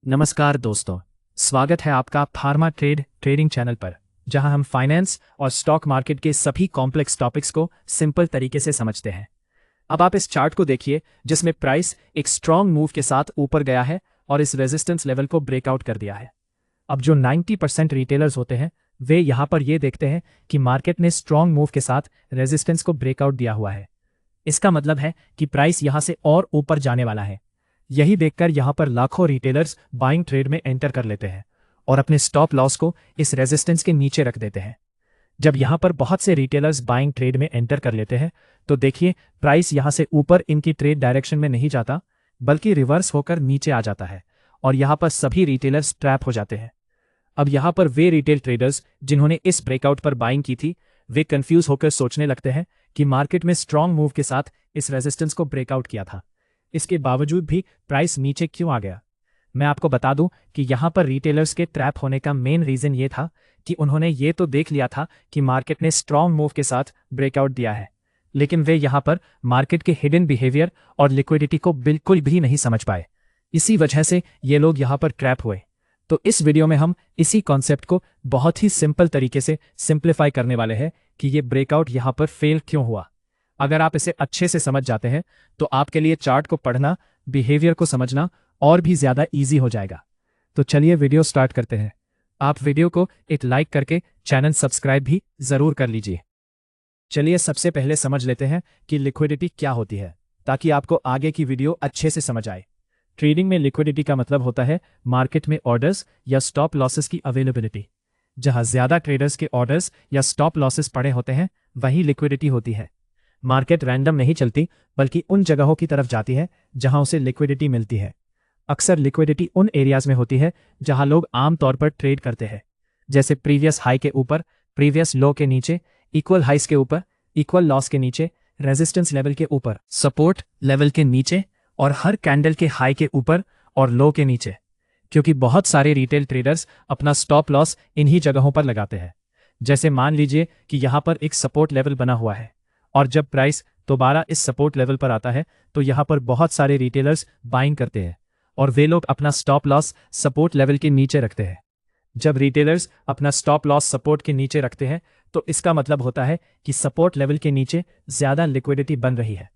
नमस्कार दोस्तों, स्वागत है आपका फार्मा ट्रेडिंग चैनल पर, जहां हम फाइनेंस और स्टॉक मार्केट के सभी कॉम्प्लेक्स टॉपिक्स को सिंपल तरीके से समझते हैं। अब आप इस चार्ट को देखिए, जिसमें प्राइस एक स्ट्रॉन्ग मूव के साथ ऊपर गया है और इस रेजिस्टेंस लेवल को ब्रेकआउट कर दिया है। अब जो 90% रिटेलर्स होते हैं, वे यहां पर ये देखते हैं कि मार्केट ने स्ट्रॉन्ग मूव के साथ रेजिस्टेंस को ब्रेकआउट दिया हुआ है। इसका मतलब है कि प्राइस यहां से और ऊपर जाने वाला है। यही देखकर यहां पर लाखों रिटेलर्स बाइंग ट्रेड में एंटर कर लेते हैं और अपने स्टॉप लॉस को इस रेजिस्टेंस के नीचे रख देते हैं। जब यहां पर बहुत से रिटेलर्स बाइंग ट्रेड में एंटर कर लेते हैं, तो देखिए प्राइस यहां से ऊपर इनकी ट्रेड डायरेक्शन में नहीं जाता, बल्कि रिवर्स होकर नीचे आ जाता है और यहां पर सभी रिटेलर्स ट्रैप हो जाते हैं। अब यहां पर वे रिटेल ट्रेडर्स जिन्होंने इस ब्रेकआउट पर बाइंग की थी, वे कंफ्यूज होकर सोचने लगते हैं कि मार्केट में स्ट्रांग मूव के साथ इस रेजिस्टेंस को ब्रेकआउट किया था, इसके बावजूद भी प्राइस नीचे क्यों आ गया। मैं आपको बता दूं कि यहां पर रिटेलर्स के ट्रैप होने का मेन रीजन ये था कि उन्होंने ये तो देख लिया था कि मार्केट ने स्ट्रांग मूव के साथ ब्रेकआउट दिया है, लेकिन वे यहां पर मार्केट के हिडन बिहेवियर और लिक्विडिटी को बिल्कुल भी नहीं समझ पाए। इसी वजह से ये लोग यहां पर ट्रैप हुए। तो इस वीडियो में हम इसी कॉन्सेप्ट को बहुत ही सिंपल तरीके से सिंप्लीफाई करने वाले हैं कि ये ब्रेकआउट यहां पर फेल क्यों हुआ। अगर आप इसे अच्छे से समझ जाते हैं तो आपके लिए चार्ट को पढ़ना, बिहेवियर को समझना और भी ज्यादा इजी हो जाएगा। तो चलिए वीडियो स्टार्ट करते हैं। आप वीडियो को एक लाइक करके चैनल सब्सक्राइब भी जरूर कर लीजिए। चलिए सबसे पहले समझ लेते हैं कि लिक्विडिटी क्या होती है, ताकि आपको आगे की वीडियो अच्छे से समझ आए। ट्रेडिंग में लिक्विडिटी का मतलब होता है मार्केट में ऑर्डर्स या स्टॉप लॉसेस की अवेलेबिलिटी। जहां ज्यादा ट्रेडर्स के ऑर्डर्स या स्टॉप लॉसेस पड़े होते हैं, वही लिक्विडिटी होती है। मार्केट रैंडम नहीं चलती, बल्कि उन जगहों की तरफ जाती है जहां उसे लिक्विडिटी मिलती है। अक्सर लिक्विडिटी उन एरियाज में होती है जहां लोग आमतौर पर ट्रेड करते हैं, जैसे प्रीवियस हाई के ऊपर, प्रीवियस लो के नीचे, इक्वल हाइस के ऊपर, इक्वल लॉस के नीचे, रेजिस्टेंस लेवल के ऊपर, सपोर्ट लेवल के नीचे और हर कैंडल के हाई के ऊपर और लो के नीचे। क्योंकि बहुत सारे रिटेल ट्रेडर्स अपना स्टॉप लॉस इन्हीं जगहों पर लगाते हैं। जैसे मान लीजिए कि यहां पर एक सपोर्ट लेवल बना हुआ है और जब प्राइस दोबारा इस सपोर्ट लेवल पर आता है, तो यहां पर बहुत सारे रिटेलर्स बाइंग करते हैं और वे लोग अपना स्टॉप लॉस सपोर्ट लेवल के नीचे रखते हैं। जब रिटेलर्स अपना स्टॉप लॉस सपोर्ट के नीचे रखते हैं, तो इसका मतलब होता है कि सपोर्ट लेवल के नीचे ज्यादा लिक्विडिटी बन रही है।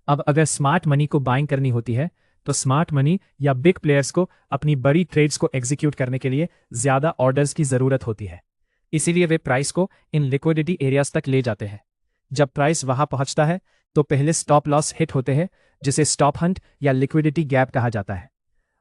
अब अगर स्मार्ट मनी को बाइंग करनी होती है, तो स्मार्ट मनी या बिग प्लेयर्स को अपनी बड़ी ट्रेड्स को एग्जीक्यूट करने के लिए ज्यादा ऑर्डर्स की जरूरत होती है। इसीलिए वे प्राइस को इन लिक्विडिटी एरियाज तक ले जाते हैं। जब प्राइस वहां पहुंचता है, तो पहले स्टॉप लॉस हिट होते हैं, जिसे स्टॉप हंट या लिक्विडिटी गैप कहा जाता है।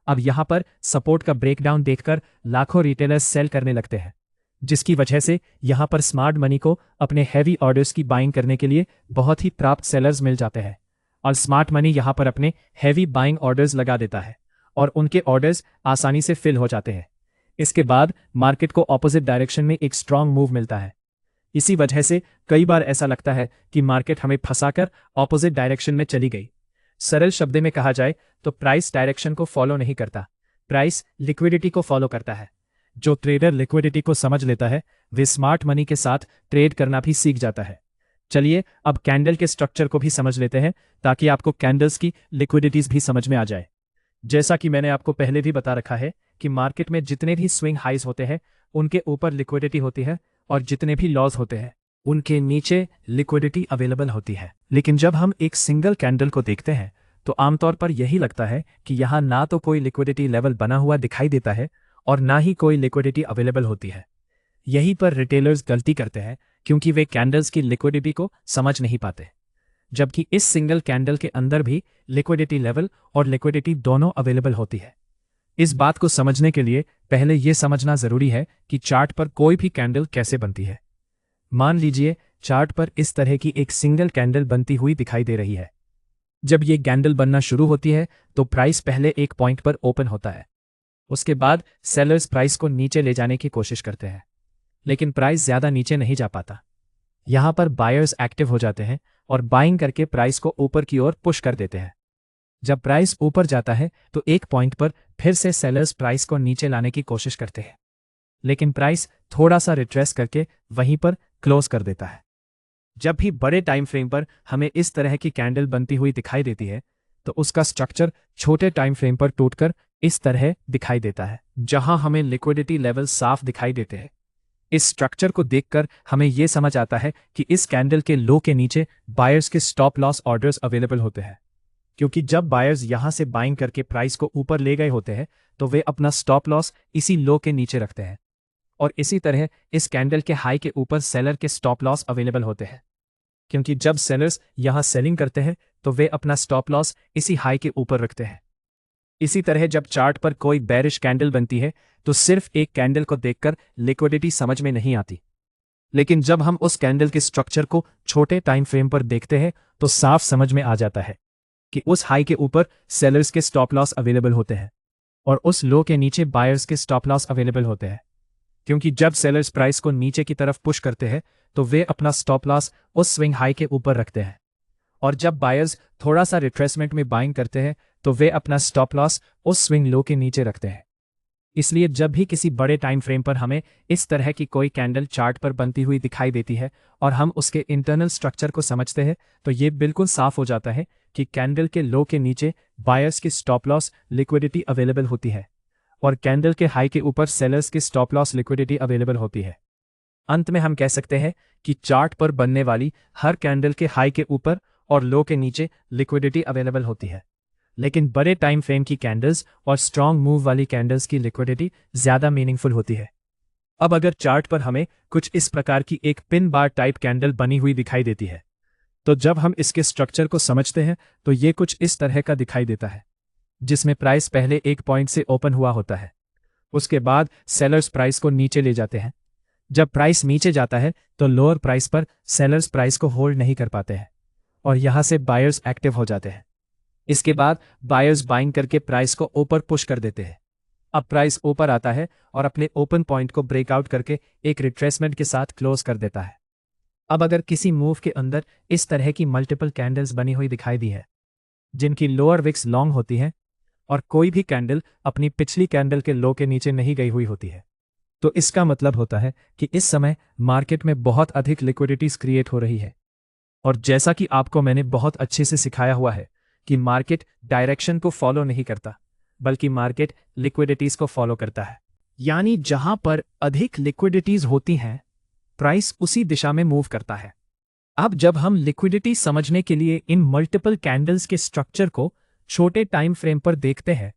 अब यहां पर सपोर्ट का ब्रेकडाउन देखकर लाखों रिटेलर्स सेल करने लगते हैं, जिसकी वजह से यहां पर स्मार्ट मनी को अपने हैवी ऑर्डर्स की बाइंग करने के लिए बहुत ही प्राप्त सेलर्स मिल जाते हैं और स्मार्ट मनी यहां पर अपने हैवी बाइंग ऑर्डर्स लगा देता है और उनके ऑर्डर्स आसानी से फिल हो जाते हैं। इसके बाद मार्केट को ऑपोजिट डायरेक्शन में एक स्ट्रांग मूव मिलता है। इसी वजह से कई बार ऐसा लगता है कि मार्केट हमें फंसाकर ऑपोजिट डायरेक्शन में चली गई। सरल शब्द में कहा जाए तो प्राइस डायरेक्शन को फॉलो नहीं करता, प्राइस लिक्विडिटी को फॉलो करता है। जो ट्रेडर लिक्विडिटी को समझ लेता है, वे स्मार्ट मनी के साथ ट्रेड करना भी सीख जाता है। चलिए अब कैंडल के स्ट्रक्चर को भी समझ लेते हैं, ताकि आपको कैंडल्स की लिक्विडिटीज भी समझ में आ जाए। जैसा कि मैंने आपको पहले भी बता रखा है कि मार्केट में जितने भी स्विंग हाइज होते हैं, उनके ऊपर लिक्विडिटी होती है और जितने भी लॉस होते हैं, उनके नीचे लिक्विडिटी अवेलेबल होती है। लेकिन जब हम एक सिंगल कैंडल को देखते हैं, तो आमतौर पर यही लगता है कि यहां ना तो कोई लिक्विडिटी लेवल बना हुआ दिखाई देता है और ना ही कोई लिक्विडिटी अवेलेबल होती है। यहीं पर रिटेलर्स गलती करते हैं, क्योंकि वे कैंडल्स की लिक्विडिटी को समझ नहीं पाते, जबकि इस सिंगल कैंडल के अंदर भी लिक्विडिटी लेवल और लिक्विडिटी दोनों अवेलेबल होती है। इस बात को समझने के लिए पहले यह समझना जरूरी है कि चार्ट पर कोई भी कैंडल कैसे बनती है। मान लीजिए चार्ट पर इस तरह की एक सिंगल कैंडल बनती हुई दिखाई दे रही है। जब ये कैंडल बनना शुरू होती है, तो प्राइस पहले एक पॉइंट पर ओपन होता है। उसके बाद सेलर्स प्राइस को नीचे ले जाने की कोशिश करते हैं, लेकिन प्राइस ज्यादा नीचे नहीं जा पाता। यहां पर बायर्स एक्टिव हो जाते हैं और बाइंग करके प्राइस को ऊपर की ओर पुश कर देते हैं। जब प्राइस ऊपर जाता है, तो एक पॉइंट पर फिर से सेलर्स प्राइस को नीचे लाने की कोशिश करते हैं, लेकिन प्राइस थोड़ा सा रिट्रेस करके वहीं पर क्लोज कर देता है। जब भी बड़े टाइम फ्रेम पर हमें इस तरह की कैंडल बनती हुई दिखाई देती है, तो उसका स्ट्रक्चर छोटे टाइम फ्रेम पर टूटकर इस तरह दिखाई देता है, जहां हमें लिक्विडिटी लेवल साफ दिखाई देते हैं। इस स्ट्रक्चर को देखकर हमें यह समझ आता है कि इस कैंडल के लो के नीचे बायर्स के स्टॉप लॉस ऑर्डर्स अवेलेबल होते हैं, क्योंकि जब बायर्स यहां से बाइंग करके प्राइस को ऊपर ले गए होते हैं तो वे अपना स्टॉप लॉस इसी लो के नीचे रखते हैं। और इसी तरह इस कैंडल के हाई के ऊपर सेलर के स्टॉप लॉस अवेलेबल होते हैं, क्योंकि जब सेलर्स यहां सेलिंग करते हैं तो वे अपना स्टॉप लॉस इसी हाई के ऊपर रखते हैं। इसी तरह जब चार्ट पर कोई बेरिश कैंडल बनती है तो सिर्फ एक कैंडल को देखकर लिक्विडिटी समझ में नहीं आती, लेकिन जब हम उस कैंडल के स्ट्रक्चर को छोटे टाइम फ्रेम पर देखते हैं तो साफ समझ में आ जाता है कि उस हाई के ऊपर सेलर्स के स्टॉप लॉस अवेलेबल होते हैं और उस लो के नीचे बायर्स के स्टॉप लॉस अवेलेबल होते हैं, क्योंकि जब सेलर्स प्राइस को नीचे की तरफ पुश करते हैं तो वे अपना स्टॉप लॉस उस स्विंग हाई के ऊपर रखते हैं, और जब बायर्स थोड़ा सा रिट्रेसमेंट में बाइंग करते हैं तो वे अपना स्टॉप लॉस उस स्विंग लो के नीचे रखते हैं। इसलिए जब भी किसी बड़े टाइम फ्रेम पर हमें इस तरह की कोई कैंडल चार्ट पर बनती हुई दिखाई देती है और हम उसके इंटरनल स्ट्रक्चर को समझते हैं तो ये बिल्कुल साफ हो जाता है कि कैंडल के लो के नीचे बायर्स की स्टॉप लॉस लिक्विडिटी अवेलेबल होती है और कैंडल के हाई के ऊपर सेलर्स की स्टॉप लॉस लिक्विडिटी अवेलेबल होती है। अंत में हम कह सकते हैं कि चार्ट पर बनने वाली हर कैंडल के हाई के ऊपर और लो के नीचे लिक्विडिटी अवेलेबल होती है, लेकिन बड़े टाइम फ्रेम की कैंडल्स और स्ट्रांग मूव वाली कैंडल्स की लिक्विडिटी ज्यादा मीनिंगफुल होती है। अब अगर चार्ट पर हमें कुछ इस प्रकार की एक पिन बार टाइप कैंडल बनी हुई दिखाई देती है तो जब हम इसके स्ट्रक्चर को समझते हैं तो ये कुछ इस तरह का दिखाई देता है, जिसमें प्राइस पहले एक पॉइंट से ओपन हुआ होता है, उसके बाद सेलर्स प्राइस को नीचे ले जाते हैं। जब प्राइस नीचे जाता है तो लोअर प्राइस पर सेलर्स प्राइस को होल्ड नहीं कर पाते हैं और यहां से बायर्स एक्टिव हो जाते हैं। इसके बाद बायर्स बाइंग करके प्राइस को ऊपर पुश कर देते हैं। अब प्राइस ऊपर आता है और अपने ओपन पॉइंट को ब्रेकआउट करके एक रिट्रेसमेंट के साथ क्लोज कर देता है। अब अगर किसी मूव के अंदर इस तरह की मल्टीपल कैंडल्स बनी हुई दिखाई दी है जिनकी लोअर विक्स लॉन्ग होती है और कोई भी कैंडल अपनी पिछली कैंडल के लो के नीचे नहीं गई हुई होती है, तो इसका मतलब होता है कि इस समय मार्केट में बहुत अधिक लिक्विडिटीज क्रिएट हो रही है। और जैसा कि आपको मैंने बहुत अच्छे से सिखाया हुआ है कि मार्केट डायरेक्शन को फॉलो नहीं करता, बल्कि मार्केट लिक्विडिटीज को फॉलो करता है। यानी जहां पर अधिक लिक्विडिटीज होती हैं प्राइस उसी दिशा में मूव करता है। अब जब हम लिक्विडिटी समझने के लिए इन मल्टीपल कैंडल्स के स्ट्रक्चर को छोटे टाइम फ्रेम पर देखते हैं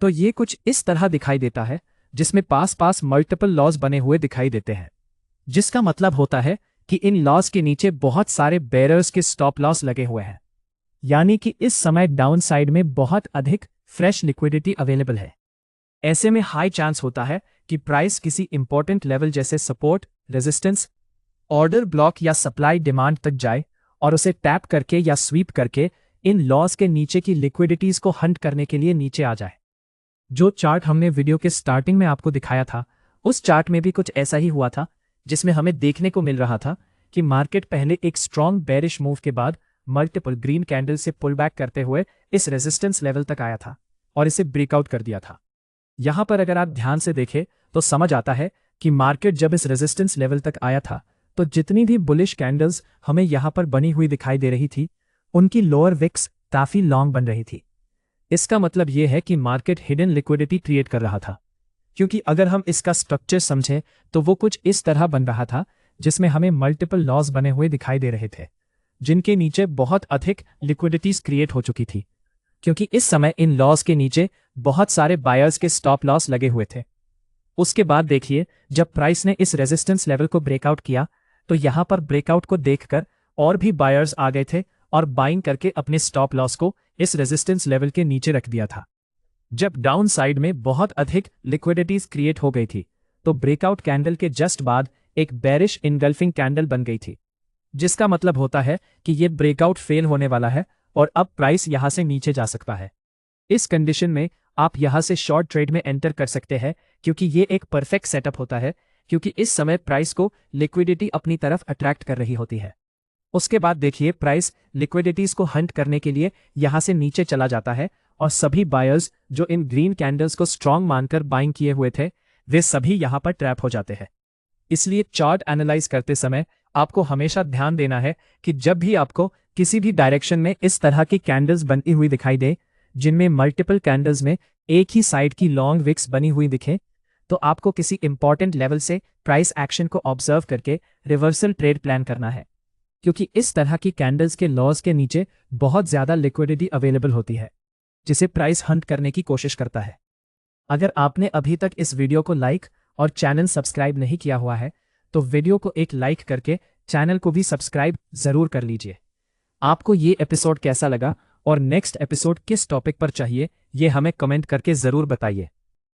तो ये कुछ इस तरह दिखाई देता है, जिसमें पास पास मल्टीपल लॉस बने हुए दिखाई देते हैं, जिसका मतलब होता है कि इन लॉस के नीचे बहुत सारे बेरर्स के स्टॉप लॉस लगे हुए हैं। यानी कि इस समय डाउन साइड में बहुत अधिक फ्रेश लिक्विडिटी अवेलेबल है। ऐसे में हाई चांस होता है कि प्राइस किसी इंपॉर्टेंट लेवल जैसे सपोर्ट, रेजिस्टेंस, ऑर्डर ब्लॉक या सप्लाई डिमांड तक जाए और उसे टैप करके या स्वीप करके इन लॉस के नीचे की लिक्विडिटीज को हंट करने के लिए नीचे आ जाए। जो चार्ट हमने वीडियो के स्टार्टिंग में आपको दिखाया था उस चार्ट में भी कुछ ऐसा ही हुआ था, जिसमें हमें देखने को मिल रहा था कि मार्केट पहले एक स्ट्रॉन्ग बेरिश मूव के बाद मल्टीपल ग्रीन कैंडल से पुल बैक करते हुए इस रेजिस्टेंस लेवल तक आया था और इसे ब्रेकआउट कर दिया था। यहां पर अगर आप ध्यान से देखें तो समझ आता है कि मार्केट जब इस रेजिस्टेंस लेवल तक आया था तो जितनी भी बुलिश कैंडल्स हमें यहां पर बनी हुई दिखाई दे रही थी उनकी लोअर विक्स काफी लॉन्ग बन रही थी। इसका मतलब यह है कि मार्केट हिडन लिक्विडिटी क्रिएट कर रहा था, क्योंकि अगर हम इसका स्ट्रक्चर समझें तो वो कुछ इस तरह बन रहा था जिसमें हमें मल्टीपल लॉस बने हुए दिखाई दे रहे थे, जिनके नीचे बहुत अधिक लिक्विडिटीज क्रिएट हो चुकी थी, क्योंकि इस समय इन लॉस के नीचे बहुत सारे बायर्स के स्टॉप लॉस लगे हुए थे। उसके बाद देखिए जब प्राइस ने इस रेजिस्टेंस लेवल को ब्रेकआउट किया तो यहां पर ब्रेकआउट को देखकर और भी बायर्स आ गए थे और बाइंग करके अपने स्टॉप लॉस को इस रेजिस्टेंस लेवल के नीचे रख दिया था। जब डाउन साइड में बहुत अधिक लिक्विडिटीज क्रिएट हो गई थी तो ब्रेकआउट कैंडल के जस्ट बाद एक बेरिश इनगल्फिंग कैंडल बन गई थी, जिसका मतलब होता है कि यह ब्रेकआउट फेल होने वाला है और अब प्राइस यहां से नीचे जा सकता है। इस कंडीशन में आप यहां से शॉर्ट ट्रेड में एंटर कर सकते हैं, क्योंकि ये एक परफेक्ट सेटअप होता है, क्योंकि इस समय प्राइस को लिक्विडिटी अपनी तरफ अट्रैक्ट कर रही होती है। उसके बाद देखिए प्राइस लिक्विडिटीज को हंट करने के लिए यहां से नीचे चला जाता है और सभी बायर्स जो इन ग्रीन कैंडल्स को स्ट्रांग मानकर बाइंग किए हुए थे वे सभी यहां पर ट्रैप हो जाते हैं। इसलिए चार्ट एनालाइज करते समय आपको हमेशा ध्यान देना है कि जब भी आपको किसी भी डायरेक्शन में इस तरह की कैंडल्स बनती हुई दिखाई दे जिनमें मल्टीपल कैंडल्स में एक ही साइड की लॉन्ग विक्स बनी हुई दिखे, तो आपको किसी इंपॉर्टेंट लेवल से प्राइस एक्शन को ऑब्जर्व करके रिवर्सल ट्रेड प्लान करना है, क्योंकि इस तरह की कैंडल्स के लॉज के नीचे बहुत ज्यादा लिक्विडिटी अवेलेबल होती है, जिसे प्राइस हंट करने की कोशिश करता है। अगर आपने अभी तक इस वीडियो को लाइक और चैनल सब्सक्राइब नहीं किया हुआ है, तो वीडियो को एक लाइक करके चैनल को भी सब्सक्राइब जरूर कर लीजिए। आपको ये एपिसोड कैसा लगा और नेक्स्ट एपिसोड किस टॉपिक पर चाहिए, ये हमें कमेंट करके जरूर बताइए।